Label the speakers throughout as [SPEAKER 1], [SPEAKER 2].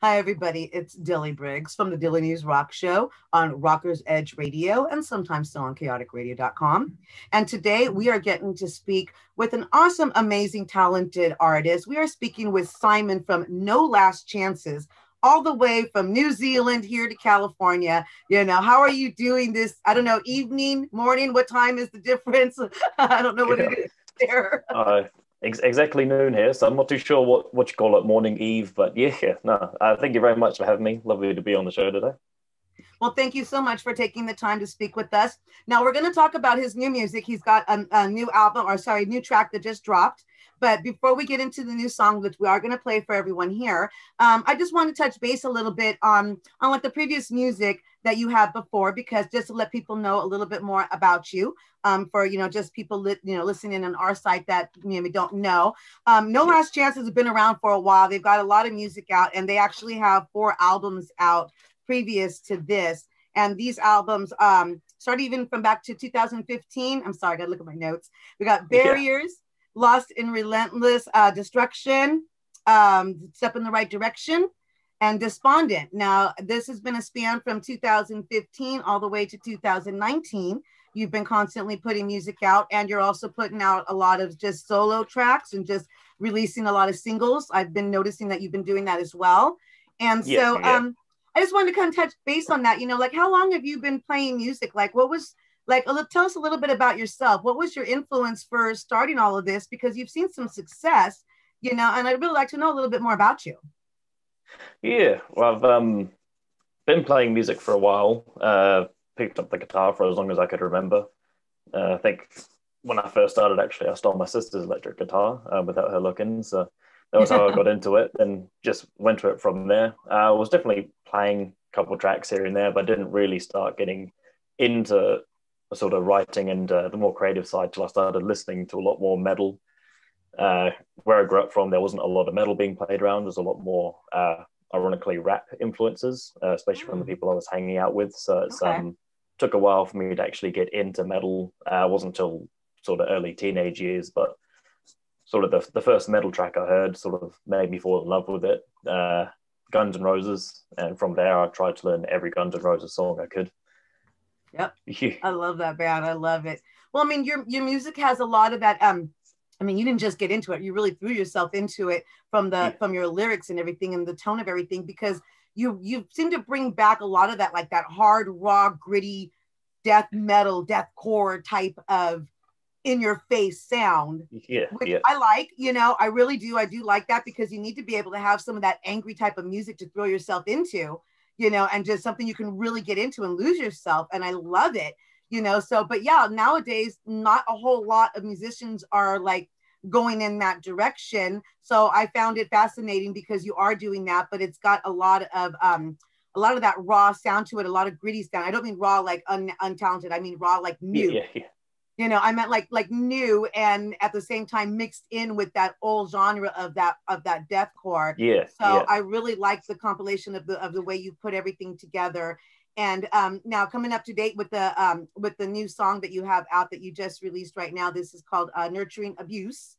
[SPEAKER 1] Hi, everybody. It's Dilly Briggs from the Dilly News Rock Show on Rockers Edge Radio and sometimes still on chaoticradio.com. And today we are getting to speak with an awesome, amazing, talented artist. We are speaking with Simon from No Last Chances, all the way from New Zealand here to California. How are you doing this? I don't know, evening, morning? What time is the difference? I don't know what it is there.
[SPEAKER 2] Exactly noon here, so I'm not too sure what you call it, morning eve, but yeah, no. Thank you very much for having me. Lovely to be on the show today.
[SPEAKER 1] Well, thank you so much for taking the time to speak with us. Now we're going to talk about his new music. He's got a new album, or sorry, new track that just dropped. But before we get into the new song, which we are going to play for everyone here, I just want to touch base a little bit on like the previous music that you had before, because just to let people know a little bit more about you, for just people listening on our site that maybe don't know. No Last Chances has been around for a while. They've got a lot of music out, and they actually have 4 albums out previous to this. And these albums start even from back to 2015. I'm sorry, I got to look at my notes. We got Barriers, Lost in Relentless Destruction, Step in the Right Direction, and Despondent. Now, this has been a span from 2015 all the way to 2019. You've been constantly putting music out, and you're also putting out a lot of just solo tracks and just releasing a lot of singles. I've been noticing that you've been doing that as well. And so I just wanted to kind of touch base on that. Like, how long have you been playing music? Like, what was, like, tell us a little bit about yourself. What was your influence for starting all of this? Because you've seen some success, and I'd really like to know a little bit more about you.
[SPEAKER 2] Yeah, well, I've been playing music for a while. Picked up the guitar for as long as I could remember. I think when I first started, actually, I stole my sister's electric guitar without her looking. So that was how I got into it, and just went to it from there. I was definitely playing a couple of tracks here and there, but didn't really start getting into sort of writing and the more creative side till I started listening to a lot more metal. Where I grew up from, there wasn't a lot of metal being played around. There's a lot more, ironically, rap influences, especially from the people I was hanging out with. So it's took a while for me to actually get into metal. It wasn't until sort of early teenage years, but sort of the first metal track I heard sort of made me fall in love with it. Guns N' Roses, and from there I tried to learn every Guns N' Roses song I could.
[SPEAKER 1] Yep. I love that band. I love it. Well, I mean, your music has a lot of that. I mean, you didn't just get into it. You really threw yourself into it from your lyrics and everything and the tone of everything, because you seem to bring back a lot of that, like that hard, raw, gritty, death metal, deathcore type of in your face sound, which I like. I really do. I do like that, because you need to be able to have some of that angry type of music to throw yourself into, and just something you can really get into and lose yourself. And I love it, so, but yeah, nowadays, not a whole lot of musicians are like going in that direction. So I found it fascinating, because you are doing that, but it's got a lot of that raw sound to it, a lot of gritty sound. I don't mean raw like untalented. I mean raw like new. I meant like new, and at the same time mixed in with that old genre of that deathcore. I really like the compilation of the way you put everything together. And now coming up to date with the new song that you have out that you just released right now. This is called Nurturing Abuse.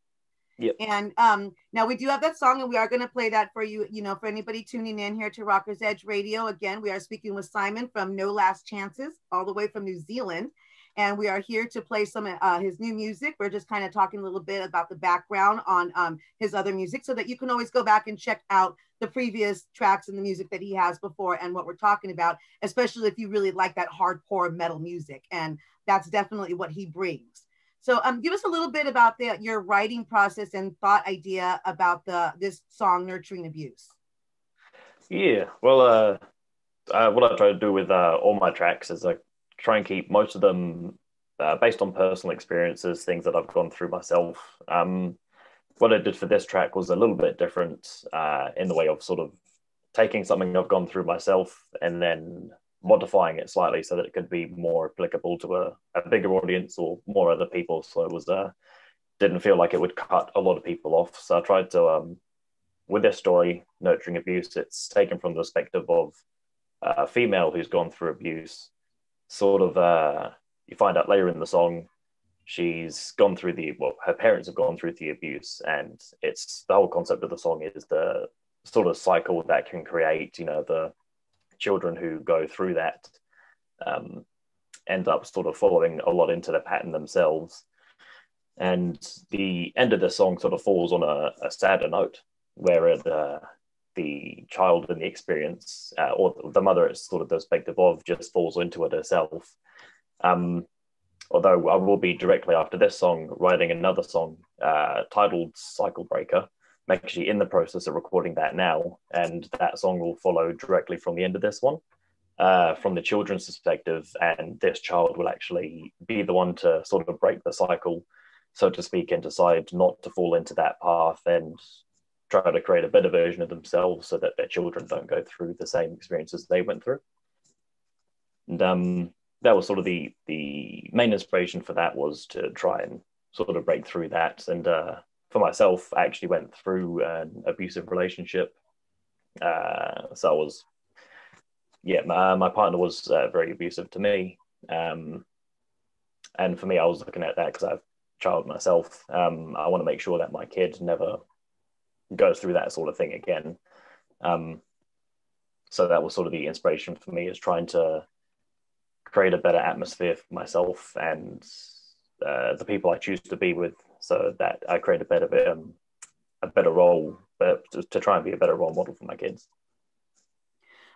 [SPEAKER 1] And now we do have that song, and we are going to play that for you, for anybody tuning in here to Rockers Edge Radio. Again, we are speaking with Simon from No Last Chances, all the way from New Zealand. And we are here to play some of his new music. We're just kind of talking a little bit about the background on his other music, so that you can always go back and check out the previous tracks and the music that he has before and what we're talking about, especially if you really like that hardcore metal music. And that's definitely what he brings. So give us a little bit about your writing process and thought idea about this song, Nurturing Abuse.
[SPEAKER 2] Yeah, well, what I try to do with all my tracks is like try and keep most of them based on personal experiences, things that I've gone through myself. What I did for this track was a little bit different in the way of sort of taking something I've gone through myself and then modifying it slightly so that it could be more applicable to a bigger audience or more other people. So it was didn't feel like it would cut a lot of people off. So I tried to, with this story, Nurturing Abuse, it's taken from the perspective of a female who's gone through abuse. Sort of, you find out later in the song, she's gone through her parents have gone through the abuse, and it's the whole concept of the song is the sort of cycle that can create, you know, the children who go through that end up sort of following a lot into the pattern themselves. And the end of the song sort of falls on a sadder note, where the child in the experience, or the mother it's sort of the perspective of, just falls into it herself. Although I will be directly after this song writing another song titled Cycle Breaker. I'm actually in the process of recording that now, and that song will follow directly from the end of this one, from the children's perspective, and this child will actually be the one to sort of break the cycle, so to speak, and decide not to fall into that path and try to create a better version of themselves so that their children don't go through the same experiences they went through. And that was sort of the main inspiration for that, was to try and sort of break through that. And for myself, I actually went through an abusive relationship. So I was, my partner was very abusive to me. And for me, I was looking at that because I have a child myself. I want to make sure that my kid never goes through that sort of thing again. So that was sort of the inspiration for me, is trying to create a better atmosphere for myself and the people I choose to be with, so that I create a better role, but to try and be a better role model for my kids.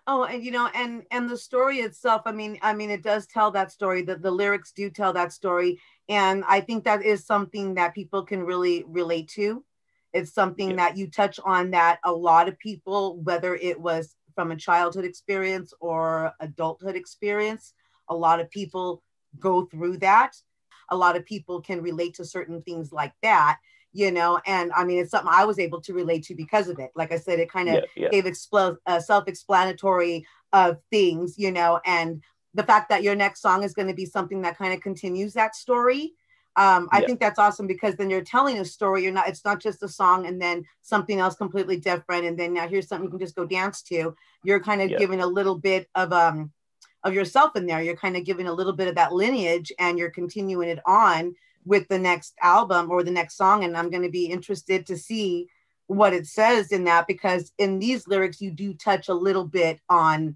[SPEAKER 1] Oh, and you know, and the story itself, I mean, it does tell that story. That the lyrics do tell that story, and I think that is something that people can really relate to. It's something that you touch on, that a lot of people, whether it was from a childhood experience or adulthood experience, a lot of people go through that. A lot of people can relate to certain things like that, you know, and I mean, it's something I was able to relate to because of it. Like I said, it kind of gave self-explanatory of things, you know, and the fact that your next song is going to be something that kind of continues that story. I think that's awesome, because then you're telling a story. It's not just a song and then something else completely different. And then now here's something you can just go dance to. You're kind of giving a little bit of yourself in there. You're kind of giving a little bit of that lineage, and you're continuing it on with the next album or the next song. And I'm going to be interested to see what it says in that, because in these lyrics, you do touch a little bit on,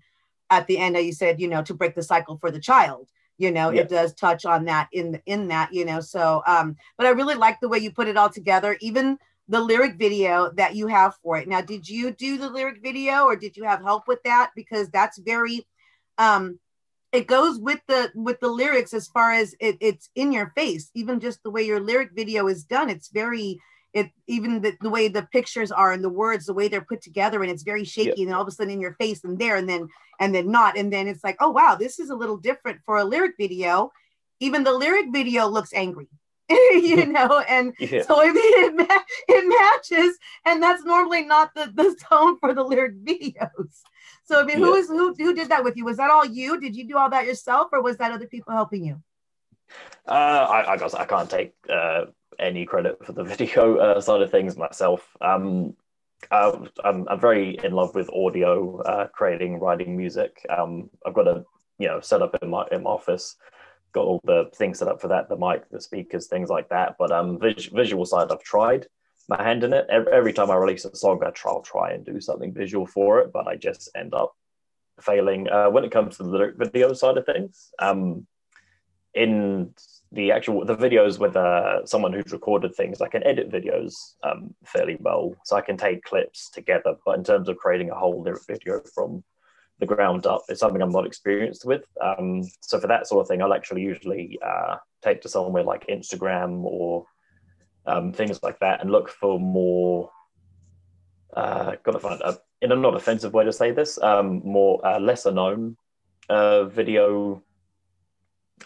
[SPEAKER 1] at the end, you said, you know, to break the cycle for the child. You know, it does touch on that in that, you know, so, but I really like the way you put it all together, even the lyric video that you have for it. Now, did you do the lyric video, or did you have help with that? Because that's very, it goes with the lyrics, as far as it's in your face. Even just the way your lyric video is done, it's very, even the way the pictures are and the words, the way they're put together, and it's very shaky, and then all of a sudden in your face and there, and then not, and then it's like, oh wow, this is a little different for a lyric video. Even the lyric video looks angry. You know, and so I mean, it matches, and that's normally not the tone for the lyric videos. So I mean, who did that with you? Was that all you? Did you do all that yourself, or was that other people helping you?
[SPEAKER 2] I guess I can't take any credit for the video side of things myself. I'm very in love with audio, creating, writing music. I've got a setup in my office. Got all the things set up for that, the mic, the speakers, things like that. But visual side, I've tried my hand in it. Every time I release a song, I'll try and do something visual for it, but I just end up failing. When it comes to the lyric video side of things, in the videos with someone who's recorded things, I can edit videos fairly well, so I can take clips together. But in terms of creating a whole lyric video from the ground up, it's something I'm not experienced with. So for that sort of thing, I'll actually usually take to somewhere like Instagram or things like that, and look for more, gotta find in a not offensive way to say this, more lesser known video,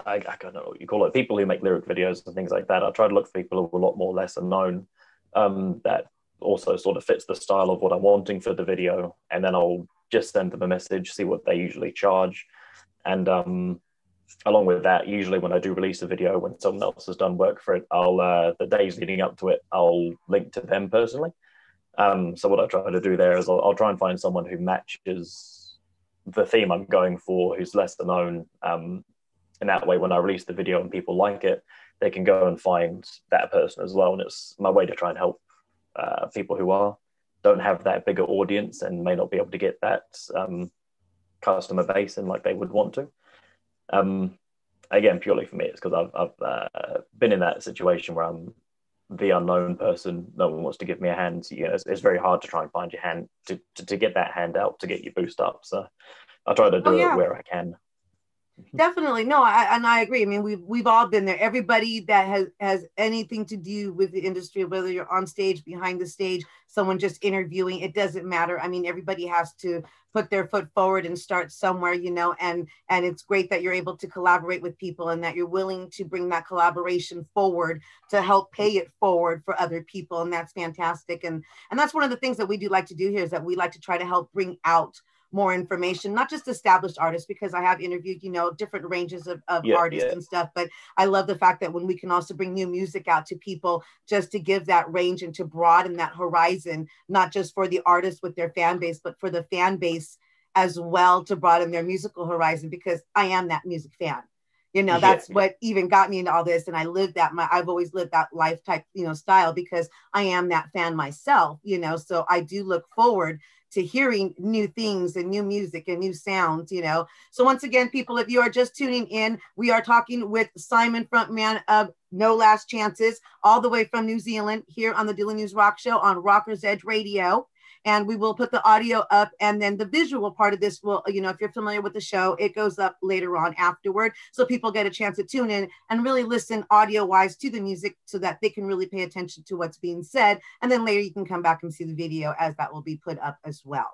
[SPEAKER 2] I don't know what you call it, people who make lyric videos and things like that. I try to look for people who are a lot more lesser known, that also sort of fits the style of what I'm wanting for the video, and then I'll just send them a message, see what they usually charge. And along with that, usually when I do release a video, when someone else has done work for it, I'll the days leading up to it, I'll link to them personally. So what I try to do there is I'll try and find someone who matches the theme I'm going for, who's lesser known. And that way, when I release the video and people like it, they can go and find that person as well. And it's my way to try and help people who are don't have that bigger audience and may not be able to get that customer base and like they would want to. Again, purely for me, it's because I've been in that situation where I'm the unknown person. No one wants to give me a hand. You know, it's very hard to try and find your hand to get that hand out to get you boost up. So I try to do it where I can.
[SPEAKER 1] Definitely. No, I agree. I mean, we've all been there. Everybody that has anything to do with the industry, whether you're on stage, behind the stage, someone just interviewing, it doesn't matter. I mean, everybody has to put their foot forward and start somewhere, you know, and it's great that you're able to collaborate with people and that you're willing to bring that collaboration forward to help pay it forward for other people. And that's fantastic. And that's one of the things that we do like to do here, is that we like to try to help bring out more information, not just established artists, because I have interviewed, you know, different ranges of artists and stuff. But I love the fact that when we can also bring new music out to people, just to give that range and to broaden that horizon, not just for the artists with their fan base, but for the fan base as well, to broaden their musical horizon, because I am that music fan. You know, that's what even got me into all this. And I lived that, I've always lived that life type, you know, style, because I am that fan myself, you know, so I do look forward to hearing new things and new music and new sounds, you know. So once again, people, if you are just tuning in, we are talking with Simon, frontman of No Last Chances, all the way from New Zealand, here on the Dilly News Rock Show on Rockers Edge Radio. And we will put the audio up, and then the visual part of this will, you know, if you're familiar with the show, it goes up later on afterward. So people get a chance to tune in and really listen audio wise to the music, so that they can really pay attention to what's being said. And then later you can come back and see the video, as that will be put up as well.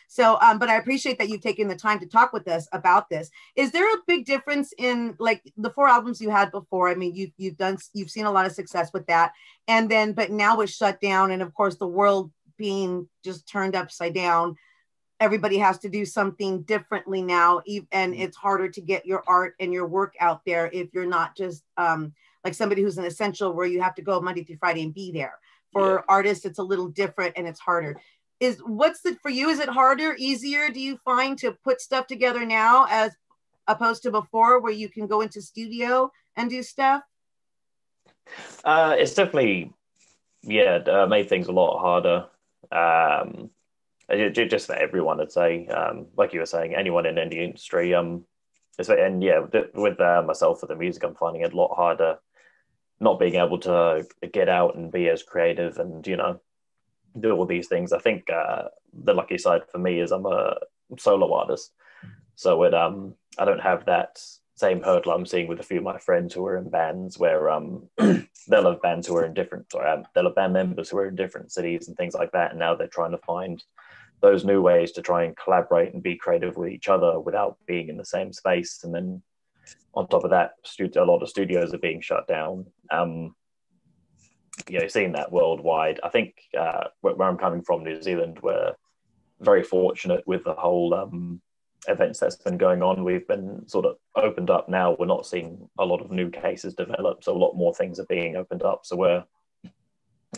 [SPEAKER 1] So, but I appreciate that you've taken the time to talk with us about this. Is there a big difference in like the 4 albums you had before? I mean, you've seen a lot of success with that. And then, but now it's shut down. And of course, the world being just turned upside down, everybody has to do something differently now, and it's harder to get your art and your work out there if you're not just like somebody who's an essential, where you have to go Monday through Friday and be there. For artists, it's a little different and it's harder. For you, is it harder, easier, do you find, to put stuff together now as opposed to before, where you can go into studio and do stuff?
[SPEAKER 2] It's definitely made things a lot harder. Just for everyone, I'd say, like you were saying, anyone in any industry, with myself with the music, I'm finding it a lot harder not being able to get out and be as creative and, you know, do all these things. I think the lucky side for me is I'm a solo artist, so I don't have that same hurdle I'm seeing with a few of my friends who are in bands, where they'll have bands who are in different, they'll have band members who are in different cities and things like that, and now they're trying to find those new ways to try and collaborate and be creative with each other without being in the same space. And then on top of that, a lot of studios are being shut down. You know, seeing that worldwide. I think where I'm coming from, New Zealand, we're very fortunate with the whole events that's been going on. We've been sort of opened up now. We're not seeing a lot of new cases develop, so a lot more things are being opened up. So we're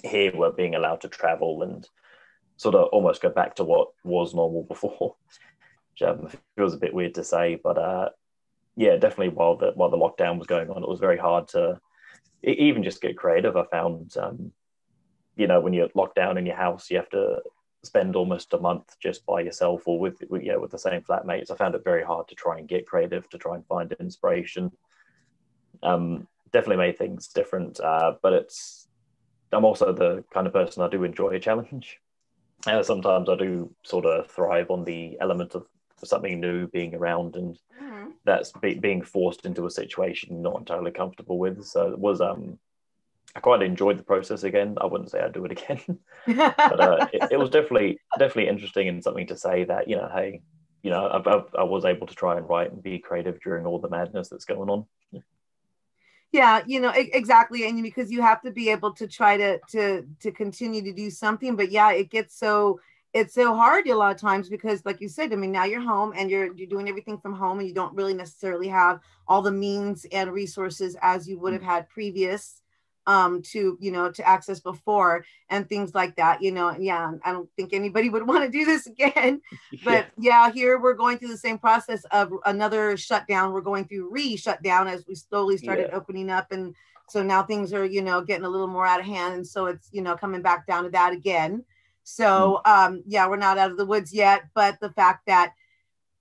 [SPEAKER 2] being allowed to travel and sort of almost go back to what was normal before, which feels a bit weird to say, but definitely while the lockdown was going on, it was very hard to even just get creative. I found you know, when you're locked down in your house, you have to spend almost a month just by yourself or with the same flatmates. I found it very hard to try and get creative, to try and find inspiration. Definitely made things different, but I'm also the kind of person, I do enjoy a challenge. Sometimes I do sort of thrive on the element of something new being around, and that's being forced into a situation you're not entirely comfortable with. So it was I quite enjoyed the process again. I wouldn't say I'd do it again, but it was definitely interesting, and something to say that, you know, hey, you know, I was able to try and write and be creative during all the madness that's going on.
[SPEAKER 1] Yeah, you know, exactly. And because you have to be able to try to continue to do something. But yeah, it's so hard a lot of times, because like you said, I mean, now you're home and you're doing everything from home, and you don't really necessarily have all the means and resources as you would have had previous to, you know, to access before and things like that, you know. Yeah, I don't think anybody would want to do this again. But yeah, here we're going through the same process of another shutdown. We're going through shutdown as we slowly started opening up. And so now things are, you know, getting a little more out of hand. And so it's, you know, coming back down to that again. So yeah, we're not out of the woods yet, but the fact that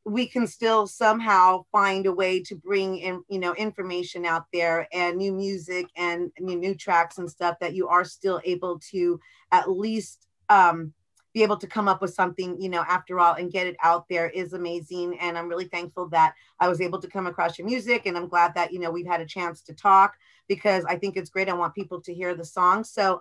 [SPEAKER 1] we can still somehow find a way to bring in, you know, information out there and new music and new tracks and stuff, that you are still able to at least be able to come up with something, you know, after all, and get it out there is amazing. And I'm really thankful that I was able to come across your music, and I'm glad that, you know, we've had a chance to talk, because I think it's great. I want people to hear the song. So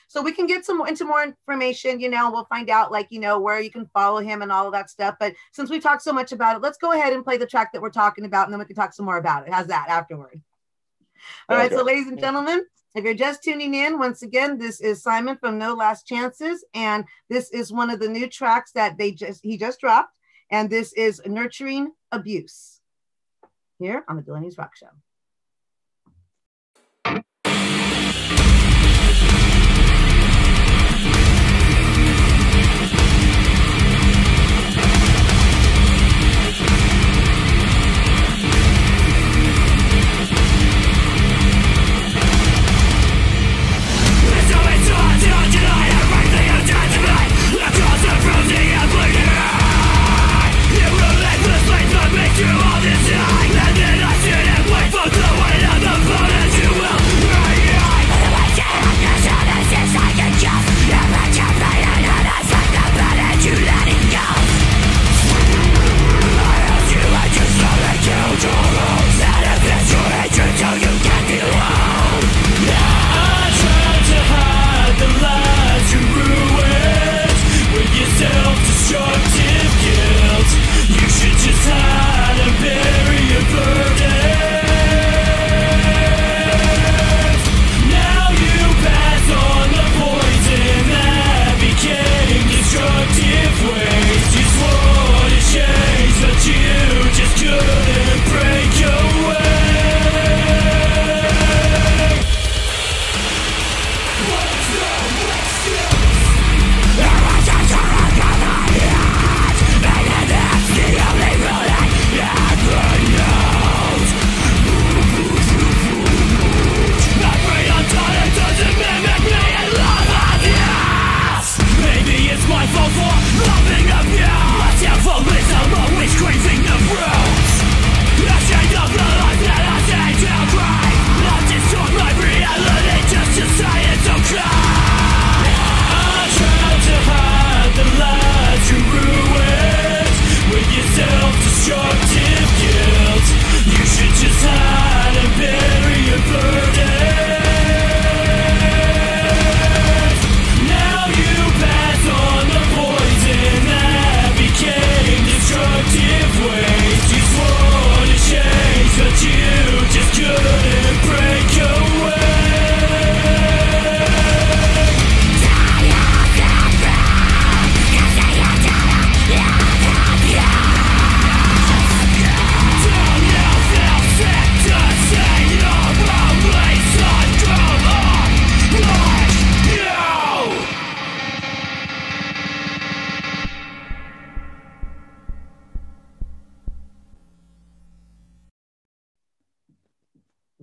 [SPEAKER 1] so we can get into more information, you know, we'll find out, like, you know, where you can follow him and all of that stuff. But since we talked so much about it, let's go ahead and play the track that we're talking about, and then we can talk some more about it. How's that afterward? All right, so ladies and gentlemen, if you're just tuning in, once again, this is Simon from No Last Chances, and this is one of the new tracks that he just dropped, and this is Nurturing Abuse, here on the Dilly Rock Show.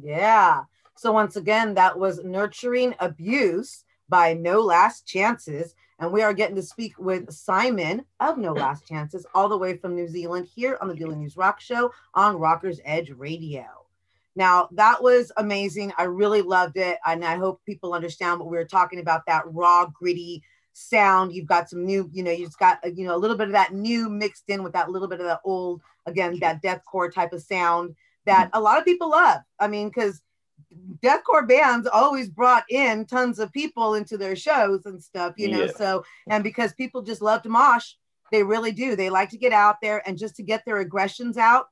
[SPEAKER 1] Yeah. So once again, that was Nurturing Abuse by No Last Chances. And we are getting to speak with Simon of No Last Chances, all the way from New Zealand, here on the Dilly News Rock Show on Rockers Edge Radio. Now, that was amazing. I really loved it. And I hope people understand what we were talking about, that raw, gritty sound. You've got some new, you know, you've got, you know, a little bit of that new mixed in with that little bit of the old, again, that deathcore type of sound that a lot of people love. I mean, because deathcore bands always brought in tons of people into their shows and stuff, you know. So, and because people just love to mosh, they really do. They like to get out there and just to get their aggressions out,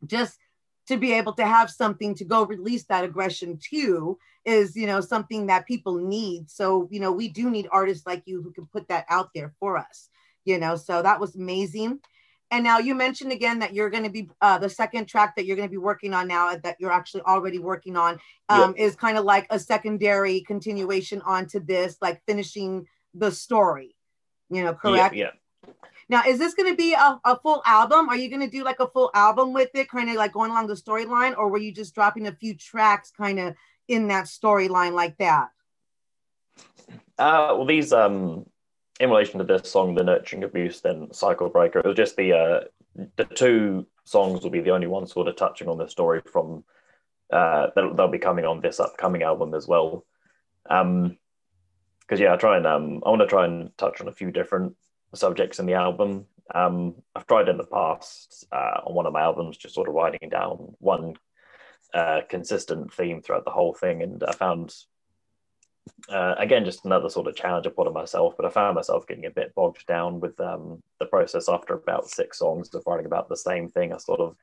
[SPEAKER 1] just to be able to have something to go release that aggression to is, you know, something that people need. So, you know, we do need artists like you who can put that out there for us, you know. So that was amazing. And now you mentioned again that you're going to be the second track that you're going to be working on now, that you're actually already working on, is kind of like a secondary continuation onto this, like finishing the story, you know, correct?
[SPEAKER 2] Yeah.
[SPEAKER 1] Now, is this going to be a full album? Are you going to do like a full album with it, kind of like going along the storyline, or were you just dropping a few tracks kind of in that storyline like that?
[SPEAKER 2] Well, these in relation to this song, The Nurturing Abuse, then Cycle Breaker, it was just the two songs will be the only ones sort of touching on the story from they'll be coming on this upcoming album as well. Because I want to try and touch on a few different subjects in the album. I've tried in the past on one of my albums just sort of writing down one consistent theme throughout the whole thing, and I found again just another sort of challenge I put on myself, but I found myself getting a bit bogged down with the process after about 6 songs of writing about the same thing. I sort of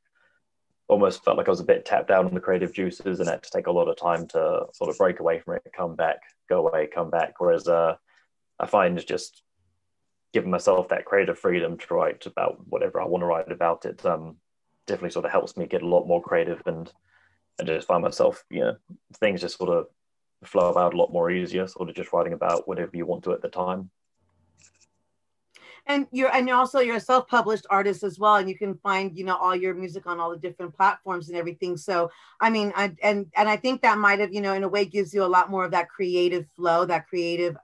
[SPEAKER 2] almost felt like I was a bit tapped out on the creative juices and had to take a lot of time to sort of break away from it, come back, go away, come back. Whereas I find just giving myself that creative freedom to write about whatever I want to write about, it definitely sort of helps me get a lot more creative, and I just find myself, things just sort of flow out a lot more easier, sort of just writing about whatever you want to at the time.
[SPEAKER 1] And you're a self-published artist as well, and you can find all your music on all the different platforms and everything. So I mean, I think that might have in a way gives you a lot more of that creative flow, that creative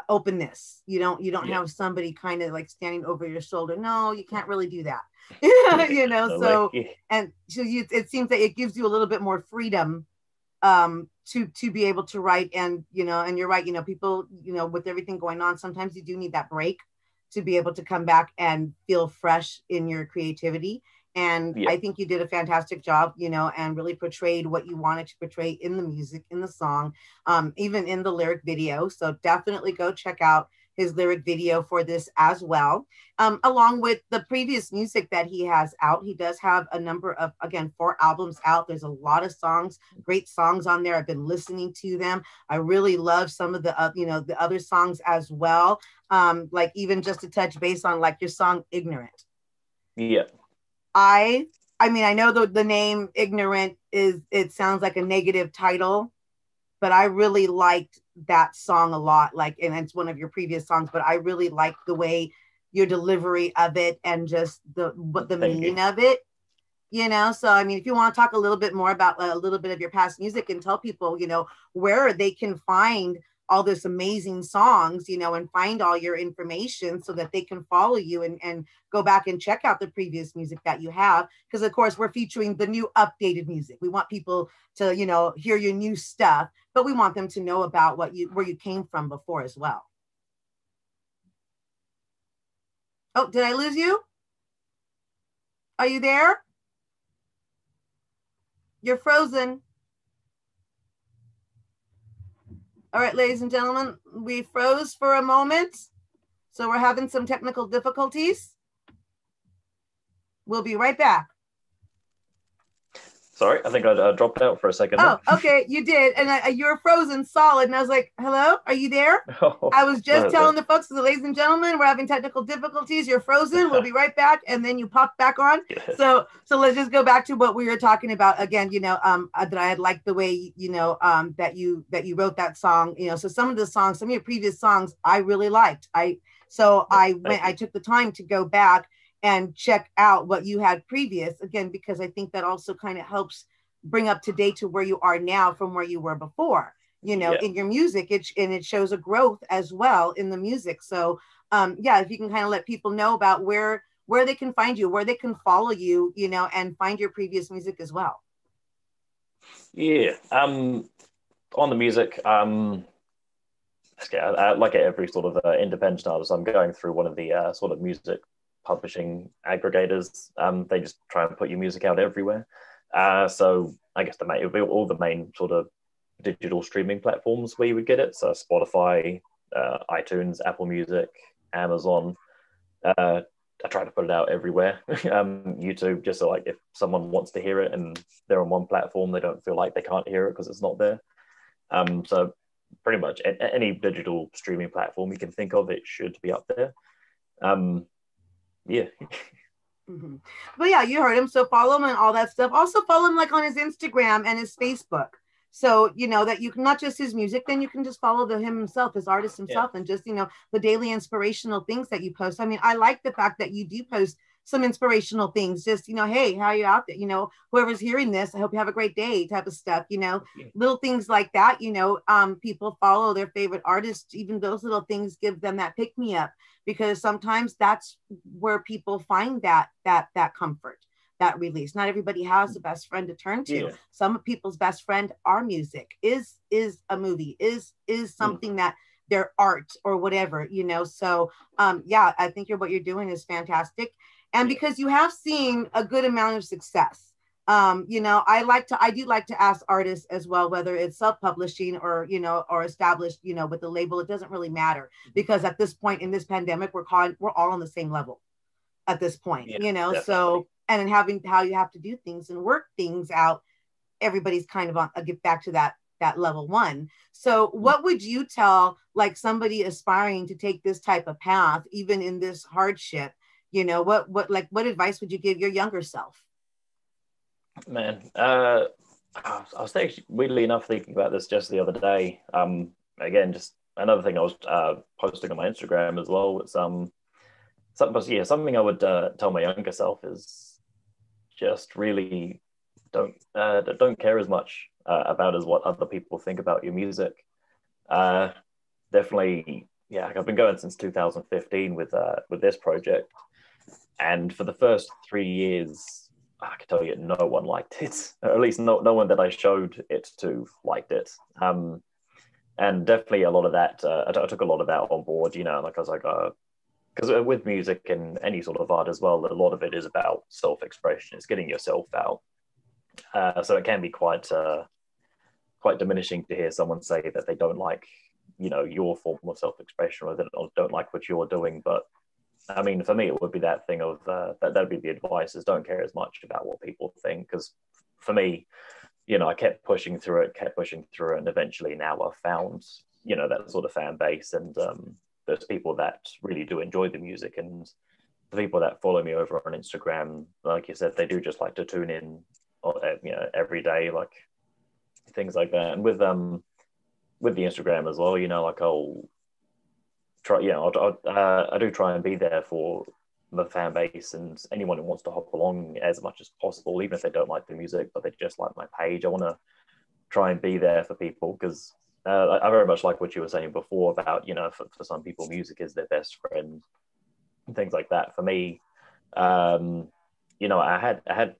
[SPEAKER 1] openness. You don't have somebody kind of like standing over your shoulder. No, you can't really do that. So and so it seems that it gives you a little bit more freedom to be able to write, and and you're right, people with everything going on, sometimes you do need that break to be able to come back and feel fresh in your creativity. And I think you did a fantastic job, and really portrayed what you wanted to portray in the music, in the song, even in the lyric video. So definitely go check out his lyric video for this as well. Along with the previous music that he has out, he does have a number of, again, 4 albums out. There's a lot of songs, great songs on there. I've been listening to them. I really love some of the, the other songs as well. Like even just to touch base on like your song Ignorant.
[SPEAKER 2] Yeah.
[SPEAKER 1] I mean, I know the name Ignorant it sounds like a negative title, but I really liked that song a lot. Like, and it's one of your previous songs, but I really liked the way your delivery of it and just the meaning of it, So, I mean, if you want to talk a little bit more about a little bit of your past music and tell people, where they can find all this amazing songs, and find all your information so that they can follow you and go back and check out the previous music that you have. Because of course we're featuring the new updated music. We want people to, hear your new stuff, but we want them to know about where you came from before as well. Oh, did I lose you? Are you there? You're frozen. All right, ladies and gentlemen, we froze for a moment, so we're having some technical difficulties. We'll be right back.
[SPEAKER 2] Sorry, I think I dropped out for a second.
[SPEAKER 1] Oh, okay, you did, and you were frozen solid, and I was like, hello, are you there? I was just telling the folks, ladies and gentlemen, we're having technical difficulties. You're frozen. We'll be right back, and then you popped back on. So let's just go back to what we were talking about again. That I had liked the way that you wrote that song. So some of your previous songs, I really liked. I took the time to go back and check out what you had previous, again, because I think that also kind of helps bring up to date to where you are now from where you were before, in your music, it shows a growth as well in the music. So if you can kind of let people know about where they can find you, where they can follow you, and find your previous music as well.
[SPEAKER 2] Yeah. On the music, like every sort of independent artist, I'm going through one of the sort of music publishing aggregators. They just try and put your music out everywhere. So I guess it'll be all the main sort of digital streaming platforms where you would get it. So Spotify, iTunes, Apple Music, Amazon. I try to put it out everywhere. YouTube, just so like if someone wants to hear it and they're on one platform, they don't feel like they can't hear it because it's not there. So pretty much any digital streaming platform you can think of, it should be up there. Yeah.
[SPEAKER 1] Mm-hmm. But yeah, you heard him. So follow him and all that stuff. Also follow him like on his Instagram and his Facebook. So, that you can not just his music, then you can just follow him himself, his artist himself, and just, the daily inspirational things that you post. I mean, I like the fact that you do post some inspirational things, just, you know, hey, how are you out there? You know, whoever's hearing this, I hope you have a great day type of stuff, you know, little things like that, you know, people follow their favorite artists. Even those little things give them that pick me up, because sometimes that's where people find that comfort, that release. Not everybody has a best friend to turn to.
[SPEAKER 2] Yeah.
[SPEAKER 1] Some people's best friend are music, is a movie, is something that their art or whatever, you know. So yeah, I think what you're doing is fantastic. And because you have seen a good amount of success, you know, I do like to ask artists as well, whether it's self-publishing or, you know, or established, you know, with the label. It doesn't really matter, because at this point in this pandemic, we're all on the same level at this point, you know. Definitely. So, and in having how you have to do things and work things out, everybody's kind of on, I'll get back to that level one. So what would you tell like somebody aspiring to take this type of path, even in this hardship? You know, what advice would you give your younger self?
[SPEAKER 2] Man, I was actually, weirdly enough, thinking about this just the other day. Again, just another thing I was posting on my Instagram as well. It's something I would tell my younger self is just really don't care as much about as what other people think about your music. Definitely, yeah. I've been going since 2015 with this project, and for the first 3 years, I can tell you, no one liked it. Or at least no one that I showed it to liked it. And definitely a lot of that, I took a lot of that on board. You know, like I was like, because with music and any sort of art as well, a lot of it is about self-expression. It's getting yourself out. So it can be quite diminishing to hear someone say that they don't like, you know, your form of self-expression, or that don't like what you're doing. But I mean, for me, it would be that thing of that'd be the advice, is don't care as much about what people think. Because for me, you know, I kept pushing through it, and eventually now I've found, you know, that sort of fan base, and there's people that really do enjoy the music, and the people that follow me over on Instagram, like you said, they do just like to tune in, you know, every day, like things like that. And with the Instagram as well, you know, like I'll try, you know, I do try and be there for the fan base and anyone who wants to hop along as much as possible, even if they don't like the music, but they just like my page. I want to try and be there for people, because I very much like what you were saying before about, you know, for some people, music is their best friend and things like that. For me, you know, I had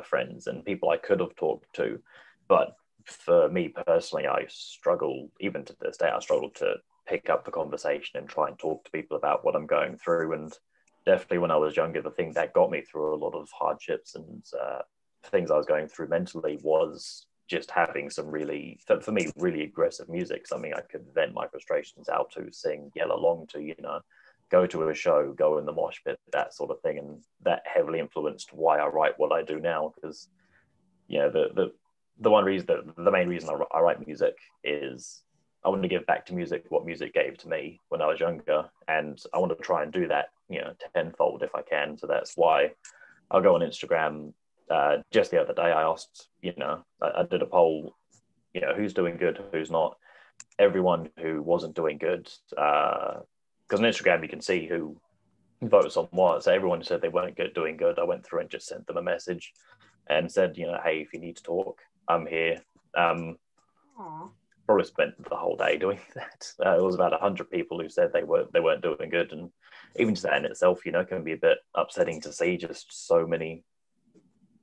[SPEAKER 2] friends and people I could have talked to, but for me personally, I struggle, even to this day, I struggle to pick up the conversation and try and talk to people about what I'm going through. And definitely when I was younger, the thing that got me through a lot of hardships and things I was going through mentally was just having some really, for me, really aggressive music, something I could vent my frustrations out to, sing, yell along to, you know, go to a show, go in the mosh pit, that sort of thing. And that heavily influenced why I write what I do now, because, you know, the main reason I write music is I want to give back to music what music gave to me when I was younger, and I want to try and do that, you know, tenfold if I can. So that's why I'll go on Instagram. Just the other day, I asked, you know, I did a poll, you know, who's doing good, who's not. Everyone who wasn't doing good, because on Instagram you can see who votes on what. So everyone who said they weren't doing good, I went through and just sent them a message and said, you know, hey, if you need to talk, I'm here. Probably spent the whole day doing that. It was about 100 people who said they weren't doing good, and even just that in itself, you know, can be a bit upsetting to see just so many,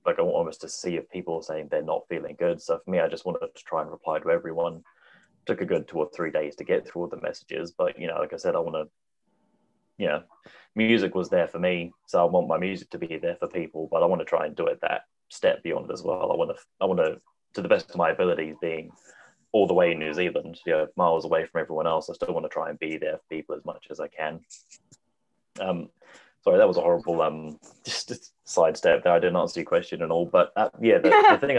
[SPEAKER 2] like almost a sea of people saying they're not feeling good. So for me, I just wanted to try and reply to everyone. Took a good 2 or 3 days to get through all the messages, but you know, like I said, I want to, you know, music was there for me, so I want my music to be there for people, but I want to try and do it that step beyond as well. I want to the best of my abilities, being all the way in New Zealand, you know, miles away from everyone else, I still want to try and be there for people as much as I can. Sorry, that was a horrible just sidestep there. I didn't answer your question at all, but yeah, the thing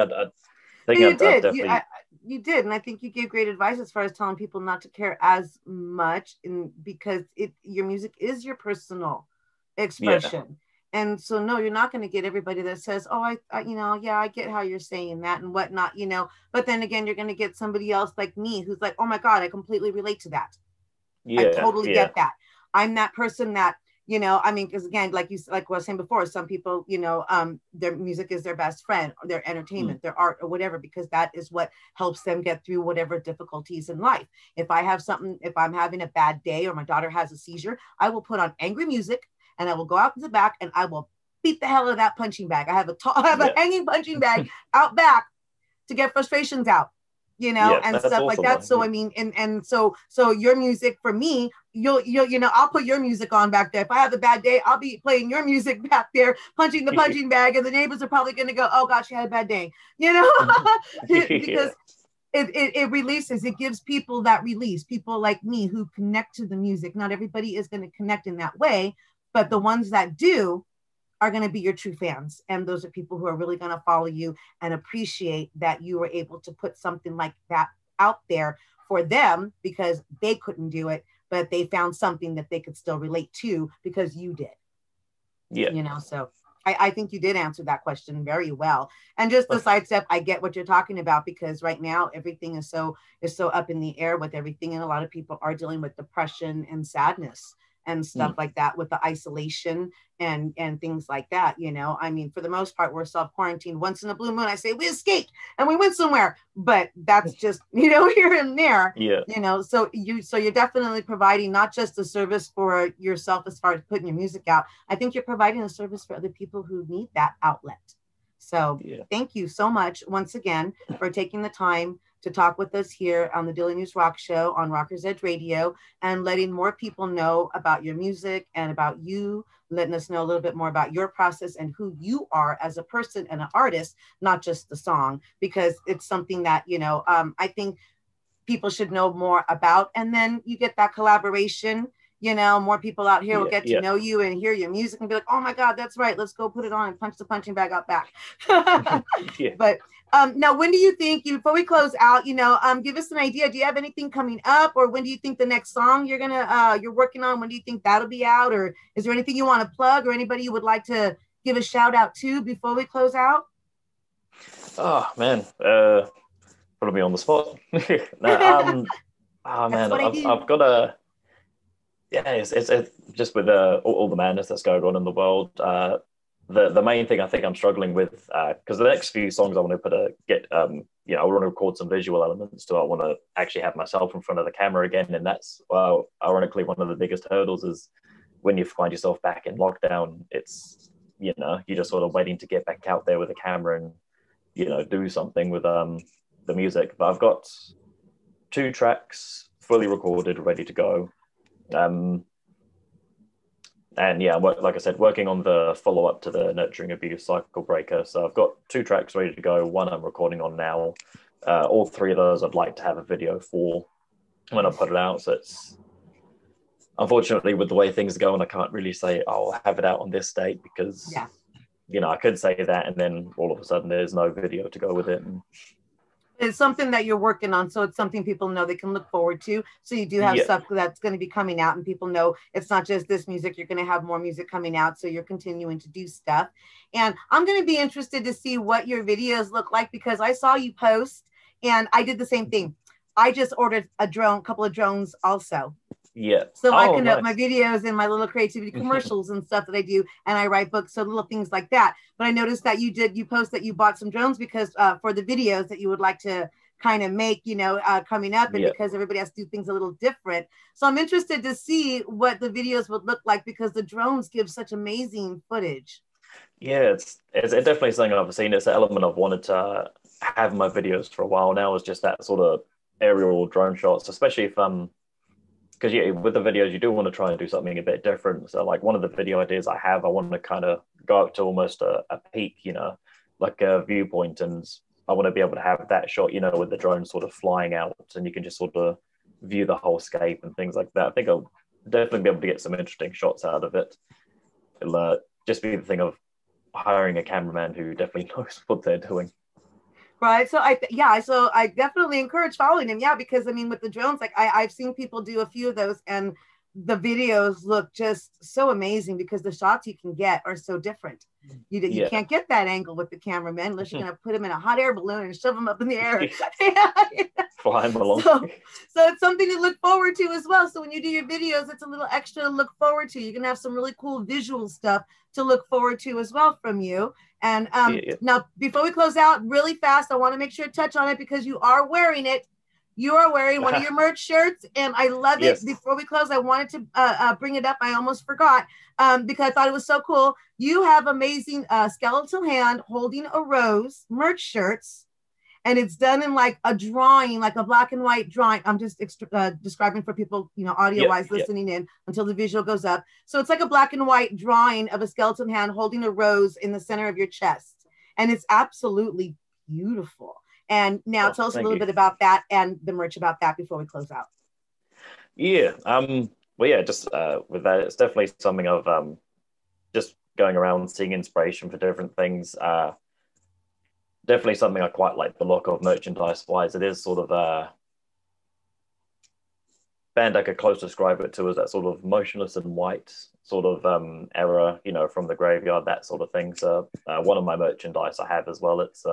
[SPEAKER 1] you did, and I think you gave great advice as far as telling people not to care as much, because your music is your personal expression. Yeah. And so, no, you're not going to get everybody that says, oh, I, you know, yeah, I get how you're saying that and whatnot, you know, but then again, you're going to get somebody else like me who's like, oh my God, I completely relate to that. Yeah, I totally get that. I'm that person that, You know, I mean, because again, like what I was saying before, some people, you know, their music is their best friend, or their entertainment, their art, or whatever, because that is what helps them get through whatever difficulties in life. If I have something, if I'm having a bad day or my daughter has a seizure, I will put on angry music and I will go out to the back and I will beat the hell out of that punching bag. I have a hanging punching bag out back to get frustrations out, you know, and stuff like that. So I mean, and so your music for me, you'll you know, I'll put your music on back there. If I have a bad day, I'll be playing your music back there, punching the punching bag, and the neighbors are probably going to go, oh gosh, she had a bad day, you know. Because it releases, it gives people that release, people like me who connect to the music. Not everybody is going to connect in that way, but the ones that do are going to be your true fans. And those are people who are really going to follow you and appreciate that you were able to put something like that out there for them, because they couldn't do it, but they found something that they could still relate to because you did.
[SPEAKER 2] Yeah.
[SPEAKER 1] You know, so I think you did answer that question very well. And just the sidestep, I get what you're talking about, because right now everything is so up in the air with everything. And a lot of people are dealing with depression and sadness and stuff like that, with the isolation and things like that. You know, I mean, for the most part, we're self-quarantined. Once in a blue moon, I say we escaped and we went somewhere, but that's just, you know, here and there.
[SPEAKER 2] Yeah.
[SPEAKER 1] You know, so you're definitely providing not just a service for yourself as far as putting your music out. I think you're providing a service for other people who need that outlet. So thank you so much once again for taking the time to talk with us here on the Dilly News Rock Show on Rockers Edge Radio, and letting more people know about your music and about you, letting us know a little bit more about your process and who you are as a person and an artist, not just the song, because it's something that, you know, I think people should know more about. And then you get that collaboration, you know, more people out here will get to know you and hear your music and be like, oh my God, that's right, let's go put it on and punch the punching bag out back. But now, when do you think, before we close out, you know, give us an idea, do you have anything coming up, or when do you think the next song you're working on, when do you think that'll be out, or is there anything you want to plug or anybody you would like to give a shout out to before we close out?
[SPEAKER 2] Oh man, put me on the spot. Oh man, I've got a, it's just with all the madness that's going on in the world. The main thing I think I'm struggling with, because the next few songs I want to you know, I want to record some visual elements to. I want to actually have myself in front of the camera again, and that's, well, ironically, one of the biggest hurdles is when you find yourself back in lockdown. It's, you know, you're just sort of waiting to get back out there with a camera and, you know, do something with the music. But I've got 2 tracks fully recorded, ready to go. And yeah, like I said, working on the follow-up to the Nurturing Abuse Cycle Breaker. So I've got 2 tracks ready to go. 1 I'm recording on now. All 3 of those I'd like to have a video for when I put it out. So it's, unfortunately, with the way things are going, I can't really say, oh, I'll have it out on this date, because, you know, I could say that and then all of a sudden there's no video to go with it. And
[SPEAKER 1] it's something that you're working on, so it's something people know they can look forward to. So you do have stuff that's going to be coming out, and people know it's not just this music. You're going to have more music coming out, so you're continuing to do stuff. And I'm going to be interested to see what your videos look like, because I saw you post, and I did the same thing. I just ordered a couple of drones also. So I can up my videos and my little creativity commercials and stuff that I do, and I write books, so little things like that. But I noticed that you post that you bought some drones because for the videos that you would like to kind of make, you know, coming up, and because everybody has to do things a little different. So I'm interested to see what the videos would look like, because the drones give such amazing footage.
[SPEAKER 2] Yeah, it's definitely something I've seen. It's an element I've wanted to have in my videos for a while now, is just that sort of aerial drone shots, especially if because with the videos, you do want to try and do something a bit different. So like one of the video ideas I want to kind of go up to almost a peak, you know, like a viewpoint. And I want to be able to have that shot, you know, with the drone sort of flying out, and you can just sort of view the whole scape and things like that. I think I'll definitely be able to get some interesting shots out of it. It'll just be the thing of hiring a cameraman who definitely knows what they're doing.
[SPEAKER 1] Right. So I definitely encourage following him. Yeah, because I mean, with the drones, like I've seen people do a few of those, and the videos look just so amazing because the shots you can get are so different. You can't get that angle with the cameraman unless you're going to put him in a hot air balloon and shove him up in the air.
[SPEAKER 2] Fly him along.
[SPEAKER 1] So it's something to look forward to as well. So when you do your videos, it's a little extra to look forward to. You can have some really cool visual stuff to look forward to as well from you. And now, before we close out really fast, I want to make sure to touch on it because you are wearing it. You are wearing one of your merch shirts, and I love it. Before we close, I wanted to bring it up. I almost forgot because I thought it was so cool. You have amazing skeletal hand holding a rose merch shirts, and it's done in like a drawing, like a black and white drawing. I'm just describing for people, audio-wise listening in until the visual goes up. So it's like a black and white drawing of a skeleton hand holding a rose in the center of your chest, and it's absolutely beautiful. And now tell us a little bit about that and the merch about that before we close out.
[SPEAKER 2] Yeah. Just with that, it's definitely something of just going around seeing inspiration for different things. Definitely something I quite like the look of merchandise-wise. It is sort of a band I could close describe it to as that sort of motionless and white sort of era, from the graveyard, that sort of thing. So one of my merchandise I have as well, it's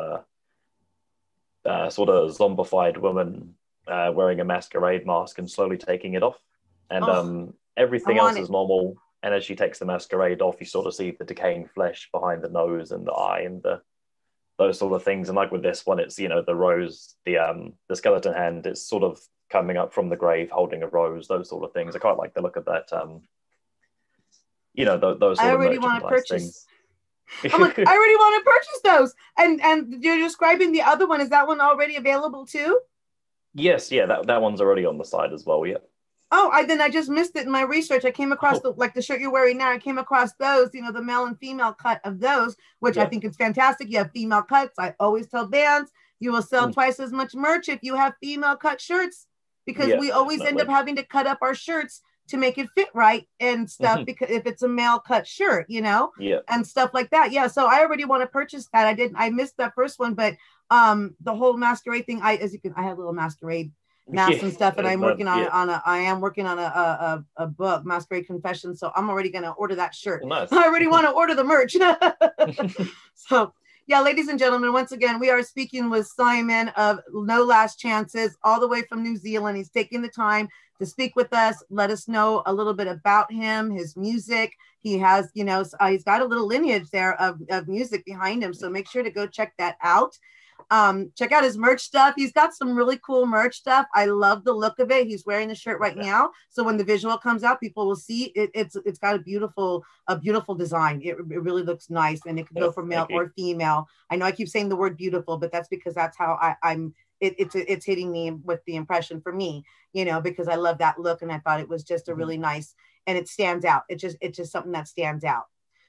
[SPEAKER 2] sort of zombified woman wearing a masquerade mask and slowly taking it off. And everything else is normal. And as she takes the masquerade off, you sort of see the decaying flesh behind the nose and the eye and those sort of things. And like with this one, it's, the rose, the skeleton hand is sort of coming up from the grave holding a rose, those sort of things. I quite like the look of that. Those sort
[SPEAKER 1] I
[SPEAKER 2] of
[SPEAKER 1] already want to purchase
[SPEAKER 2] things.
[SPEAKER 1] I'm like, I already want to purchase those. And you're describing the other one. Is that one already available too?
[SPEAKER 2] Yes, that one's already on the side as well. Yeah.
[SPEAKER 1] Oh, I just missed it in my research. I came across the shirt you're wearing now. I came across those, the male and female cut of those, which I think is fantastic. You have female cuts. I always tell bands you will sell twice as much merch if you have female cut shirts, because we always end up having to cut up our shirts to make it fit right and stuff, because if it's a male cut shirt, and stuff like that. Yeah. So I already want to purchase that. I missed that first one, but the whole masquerade thing, I have a little masquerade masks and stuff, and I'm working on a book, Masquerade Confessions. So I'm already going to order that shirt. Nice. I already want to order the merch. So yeah, ladies and gentlemen, once again, we are speaking with Simon of No Last Chances, all the way from New Zealand. He's taking the time to speak with us, let us know a little bit about him, his music. He has, he's got a little lineage there of music behind him. So make sure to go check that out. Check out his merch stuff. He's got some really cool merch stuff. I love the look of it. He's wearing the shirt right now. So when the visual comes out, people will see it. It's got a beautiful design. It really looks nice, and it can go for male or female. I know I keep saying the word beautiful, but that's because that's how it's hitting me with the impression for me, because I love that look, and I thought it was just a really nice, and it stands out. It's just something that stands out.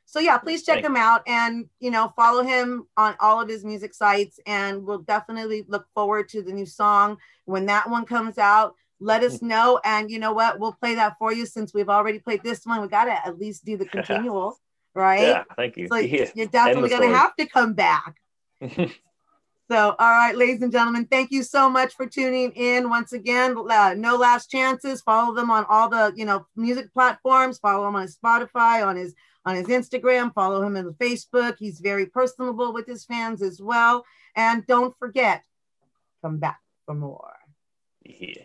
[SPEAKER 1] So yeah, please check him out, and follow him on all of his music sites, and we'll definitely look forward to the new song when that one comes out. Let us know, and you know what, we'll play that for you. Since we've already played this one, we got to at least do the continual, right?
[SPEAKER 2] Yeah, thank you.
[SPEAKER 1] So you're definitely going to have to come back. So, all right, ladies and gentlemen, thank you so much for tuning in once again. No Last Chances. Follow them on all the music platforms. Follow him on his Spotify, on his Instagram. Follow him on Facebook. He's very personable with his fans as well. And don't forget, come back for more.
[SPEAKER 2] Yeah.